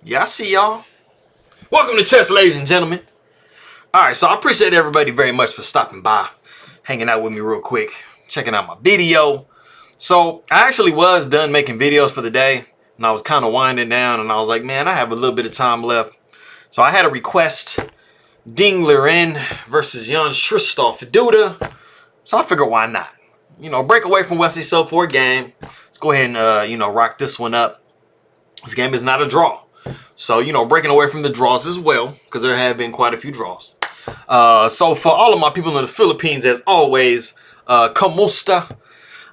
Yeah, I see y'all. Welcome to chess, ladies and gentlemen. Alright, so I appreciate everybody very much for stopping by, hanging out with me real quick, checking out my video. So, I actually was done making videos for the day, and I was kind of winding down, and I was like, man, I have a little bit of time left. So I had a request, Ding Liren versus Jan-Krzysztof Duda. So I figured, why not? You know, break away from Wesley so for a game. Let's go ahead and, rock this one up. This game is not a draw. So, breaking away from the draws as well, because there have been quite a few draws. So for all of my people in the Philippines, as always, kamusta,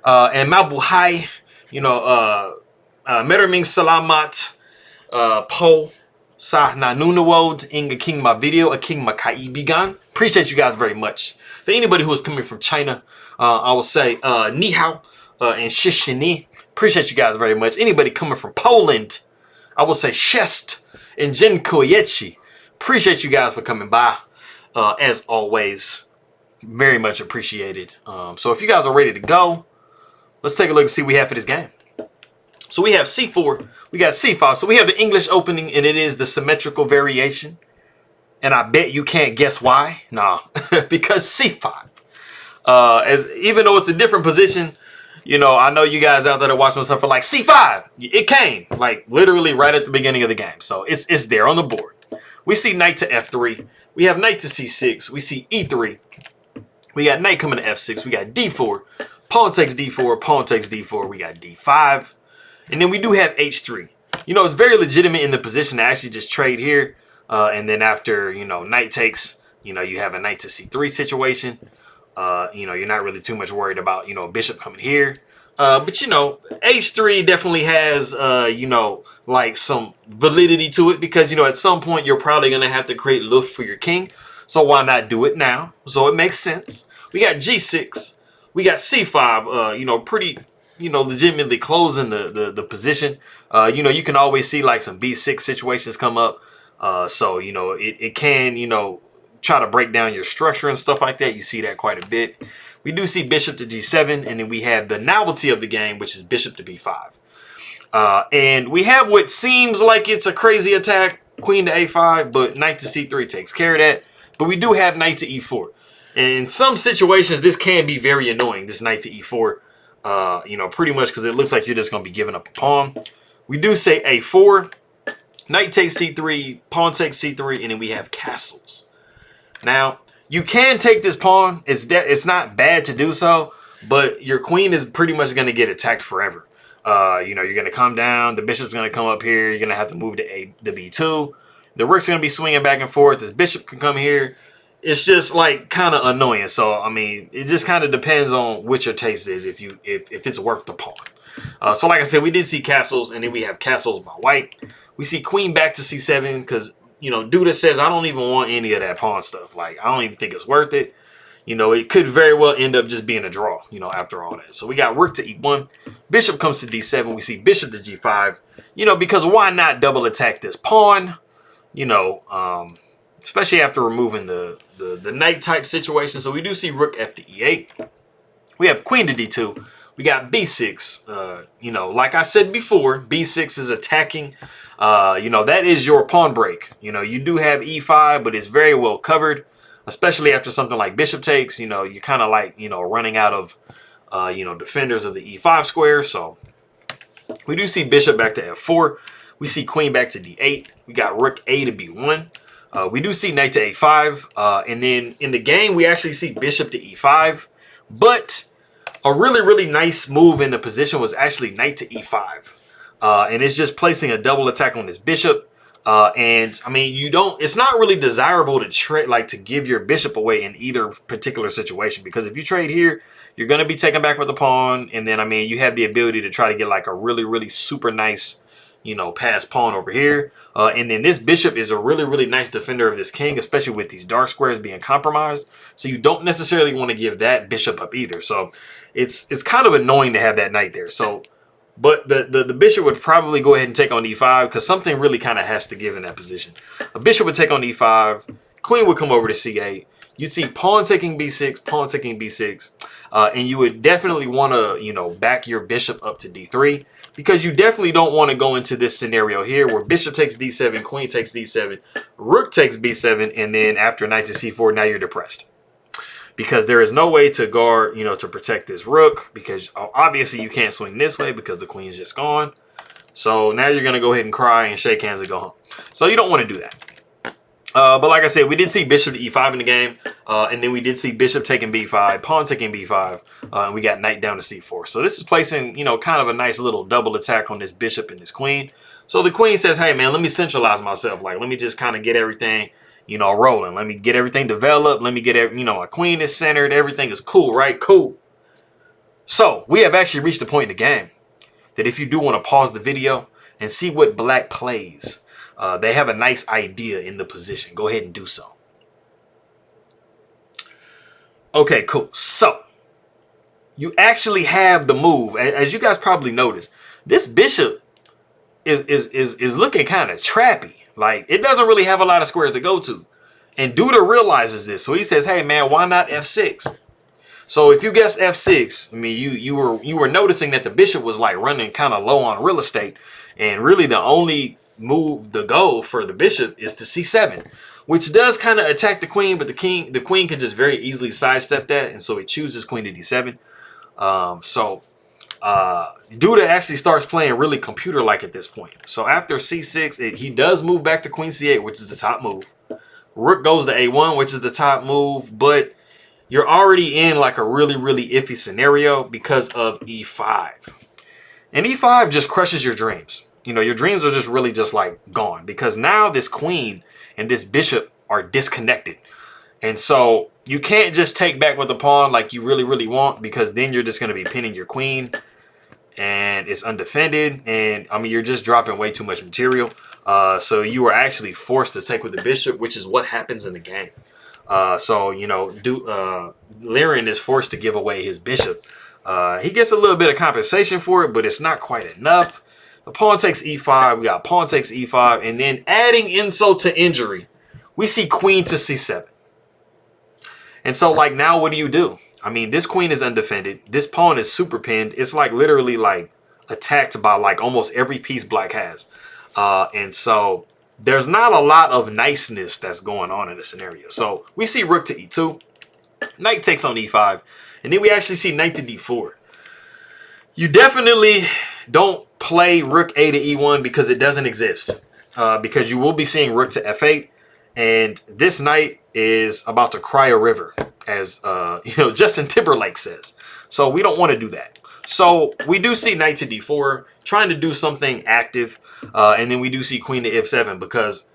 and mabuhay, maraming salamat po sa nanonood ng aking mga video, aking mga kaibigan. Appreciate you guys very much. For anybody who is coming from China, I will say ni hao and shishini. Appreciate you guys very much. Anybody coming from Poland, I will say chest and dziękuję. Appreciate you guys for coming by. As always, very much appreciated. So if you guys are ready to go, let's take a look and see what we have for this game. So we have C4, we got C5. So we have the English opening, and it is the symmetrical variation. And I bet you can't guess why. Nah, because C5. Even though it's a different position, I know you guys out there that watch myself for like C5. It came like literally right at the beginning of the game. So it's there on the board. We see knight to F3. We have knight to C6. We see E3. We got knight coming to F6. We got D4. Pawn takes D4. Pawn takes D4. We got D5. And then we do have H3. It's very legitimate in the position to actually just trade here. And then after, knight takes, you have a knight to C3 situation. You're not really too much worried about, bishop coming here. But, H3 definitely has, like some validity to it because, at some point you're probably going to have to create luft for your king. So why not do it now? So it makes sense. We got G6. We got C5, pretty, legitimately closing the position. You can always see like some B6 situations come up. So, it can, try to break down your structure and stuff like that. You see that quite a bit. We do see bishop to G7, and then we have the novelty of the game, which is bishop to B5. And we have what seems like it's a crazy attack, queen to A5, but knight to C3 takes care of that. But we do have knight to E4. And in some situations, this can be very annoying, this knight to E4, pretty much because it looks like you're just going to be giving up a pawn. We do say A4, knight takes C3, pawn takes C3, and then we have castles. Now, you can take this pawn. It's not bad to do so, but your queen is pretty much going to get attacked forever. You're going to come down. The bishop's going to come up here. You're going to have to move to the B2. The rook's going to be swinging back and forth. This bishop can come here. It's just like kind of annoying. So, I mean, it just kind of depends on what your taste is if it's worth the pawn. So, like I said, we did see castles, and then we have castles by white. We see queen back to C7 because Duda says, I don't even want any of that pawn stuff. Like, I don't even think it's worth it. It could very well end up just being a draw, after all that. So we got rook to E1. Bishop comes to D7. We see bishop to G5. Because why not double attack this pawn? Especially after removing the knight type situation. So we do see rook F to E8. We have queen to D2. We got B6. Like I said before, B6 is attacking. That is your pawn break. You do have E5, but it's very well covered, especially after something like bishop takes. You're kind of like, running out of, defenders of the E5 square. So we do see bishop back to F4. We see queen back to D8. We got rook A to B1. We do see knight to A5. And then in the game, we actually see bishop to E5. But a really, really nice move in the position was actually knight to E5. And it's just placing a double attack on this bishop. And I mean, it's not really desirable to trade, like to give your bishop away in either particular situation, because if you trade here, you're going to be taken back with the pawn. And then, I mean, you have the ability to try to get like a really, really super nice, pass pawn over here. And then this bishop is a really, really nice defender of this king, especially with these dark squares being compromised. So you don't necessarily want to give that bishop up either. So it's kind of annoying to have that knight there. So, but the bishop would probably go ahead and take on E5 because something really kind of has to give in that position. A bishop would take on E5. Queen would come over to C8. You'd see pawn taking B6, pawn taking B6. And you would definitely want to, back your bishop up to D3. because you definitely don't want to go into this scenario here where bishop takes d7, queen takes d7, rook takes b7, and then after knight to c4, now you're depressed. Because there is no way to guard, you know, to protect this rook, because obviously you can't swing this way because the queen's just gone. So now you're going to go ahead and cry and shake hands and go home. So you don't want to do that. But like I said, we did see bishop to e5 in the game, and then we did see bishop taking b5, pawn taking b5, and we got knight down to c4. So this is placing, you know, kind of a nice little double attack on this bishop and this queen. So the queen says, hey, man, let me centralize myself. Like, let me just kind of get everything, you know, rolling. Let me get everything developed. Let me get, you know, my queen is centered. Everything is cool, right? Cool. So we have actually reached a point in the game that if you do want to pause the video and see what black plays, they have a nice idea in the position. Go ahead and do so. Okay, cool. So you actually have the move. As you guys probably noticed, this bishop is looking kind of trappy. Like, it doesn't really have a lot of squares to go to. And Duda realizes this. So he says, hey, man, why not f6? So if you guessed f6, I mean, you were noticing that the bishop was like running kind of low on real estate. And really the only move, the goal for the bishop is to c7, which does kind of attack the queen, but the queen can just very easily sidestep that. And so he chooses queen to d7. Duda actually starts playing really computer-like at this point. So after c6, he does move back to queen c8, which is the top move. Rook goes to a1, which is the top move, but you're already in like a really, really iffy scenario because of e5. And e5 just crushes your dreams. You know, your dreams are just really just like gone, because now this queen and this bishop are disconnected. And so you can't just take back with the pawn like you really, really want, because then you're just going to be pinning your queen and it's undefended. And I mean, you're just dropping way too much material. So you are actually forced to take with the bishop, which is what happens in the game. So, you know, Liren is forced to give away his bishop. He gets a little bit of compensation for it, but it's not quite enough. The pawn takes e5. We got pawn takes e5. And then adding insult to injury, we see queen to c7. And so, like, now what do? I mean, this queen is undefended. This pawn is super pinned. It's like literally like attacked by like almost every piece black has. And so there's not a lot of niceness that's going on in the scenario. So we see rook to e2. Knight takes on e5. And then we actually see knight to d4. You definitely don't play rook a to e1 because it doesn't exist. Because you will be seeing rook to f8. And this knight is about to cry a river, as you know, Justin Timberlake says. So we don't want to do that. So we do see knight to d4, trying to do something active. And then we do see queen to f7, because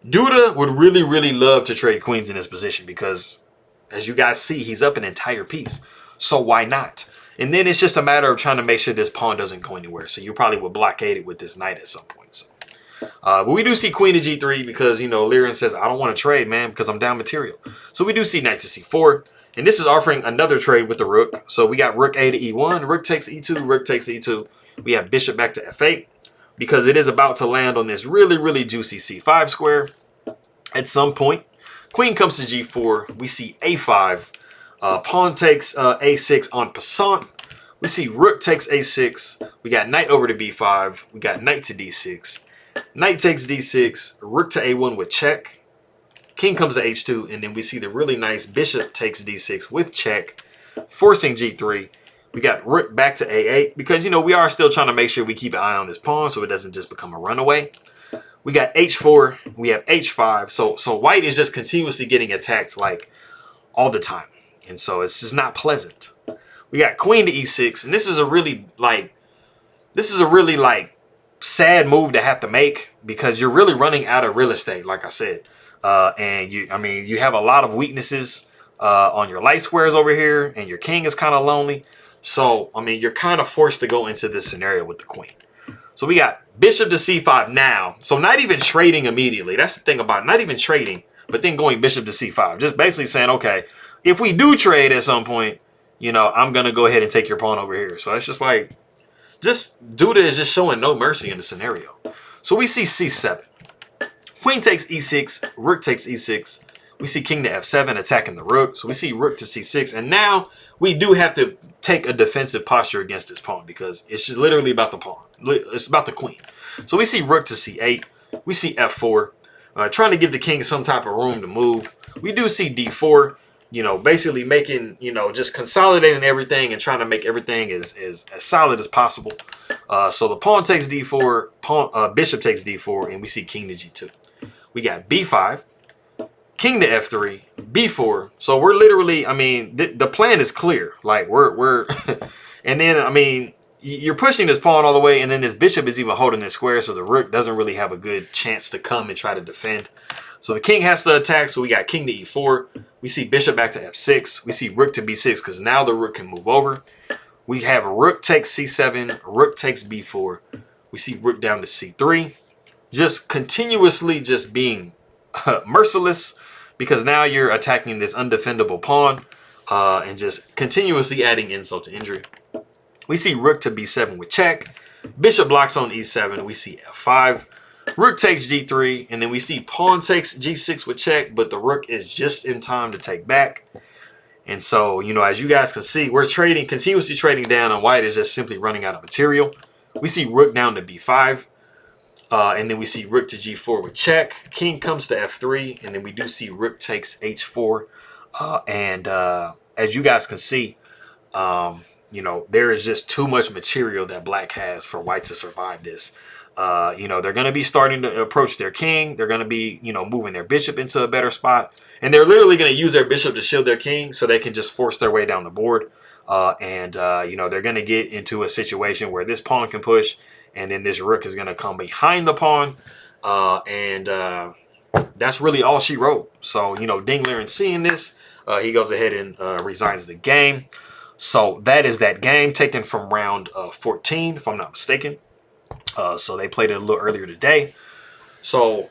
Duda would really, really love to trade queens in this position, because as you guys see, he's up an entire piece. So why not? And then it's just a matter of trying to make sure this pawn doesn't go anywhere. So you probably would blockade it with this knight at some point. So. But we do see queen to g3 because, you know, Liren says, I don't want to trade, man, because I'm down material. So we do see knight to c4. And this is offering another trade with the rook. So we got rook a to e1, rook takes e2, rook takes e2. We have bishop back to f8 because it is about to land on this really, really juicy c5 square at some point. Queen comes to g4. We see a5. Pawn takes a6 en passant. We see rook takes a6. We got knight over to b5. We got knight to d6. Knight takes d6, rook to a1 with check. King comes to h2, and then we see the really nice bishop takes d6 with check, forcing g3. We got rook back to a8 because, you know, we are still trying to make sure we keep an eye on this pawn so it doesn't just become a runaway. We got h4, we have h5. So white is just continuously getting attacked like all the time. And so it's just not pleasant. We got queen to e6, and this is a really sad move to have to make because you're really running out of real estate, like I said. And you have a lot of weaknesses on your light squares over here, and your king is kind of lonely. So, I mean, you're kind of forced to go into this scenario with the queen. So we got bishop to c5 now. So not even trading immediately. That's the thing about it. Not even trading, but then going bishop to c5. Just basically saying, okay, if we do trade at some point, you know, I'm going to go ahead and take your pawn over here. So it's just like, Duda is just showing no mercy in the scenario. So we see c7. Queen takes e6, rook takes e6. We see king to f7 attacking the rook. So we see rook to c6. And now we do have to take a defensive posture against this pawn because it's just literally about the pawn. it's about the queen. So we see rook to c8. We see f4, trying to give the king some type of room to move. We do see d4, you know, basically making, you know, just consolidating everything and trying to make everything as solid as possible. So the pawn takes d4, bishop takes d4, and we see king to g2. We got b5, king to f3, b4. So we're literally, I mean, the plan is clear. Like we're and then, I mean, you're pushing this pawn all the way, and then this bishop is even holding this square, so the rook doesn't really have a good chance to come and try to defend. So the king has to attack, so we got king to e4. We see bishop back to f6. We see rook to b6, because now the rook can move over. We have rook takes c7, rook takes b4. We see rook down to c3. Just continuously just being merciless, because now you're attacking this undefendable pawn and just continuously adding insult to injury. We see rook to b7 with check. Bishop blocks on e7. We see f5. Rook takes g3. And then we see pawn takes g6 with check. But the rook is just in time to take back. And so, you know, as you guys can see, we're trading, continuously trading down, and white is just simply running out of material. We see rook down to b5. And then we see rook to g4 with check. King comes to f3. And then we do see rook takes h4. As you guys can see, you know, there is just too much material that black has for white to survive this. You know, they're going to be starting to approach their king. They're going to be, you know, moving their bishop into a better spot. And they're literally going to use their bishop to shield their king so they can just force their way down the board. You know, they're going to get into a situation where this pawn can push, and then this rook is going to come behind the pawn. That's really all she wrote. So, you know, Ding Liren seeing this, he goes ahead and resigns the game. So that is that game taken from round 14, if I'm not mistaken. So they played it a little earlier today. So,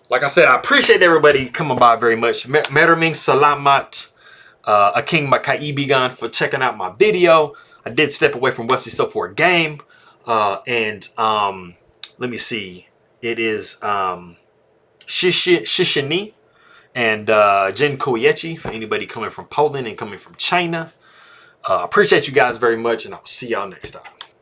like I said, I appreciate everybody coming by very much. Maraming salamat, aking makaibigan, for checking out my video. I did step away from Westy Stuff for a game. Let me see. It is Shishini and Dziękuję for anybody coming from Poland and coming from China. Appreciate you guys very much, and I'll see y'all next time.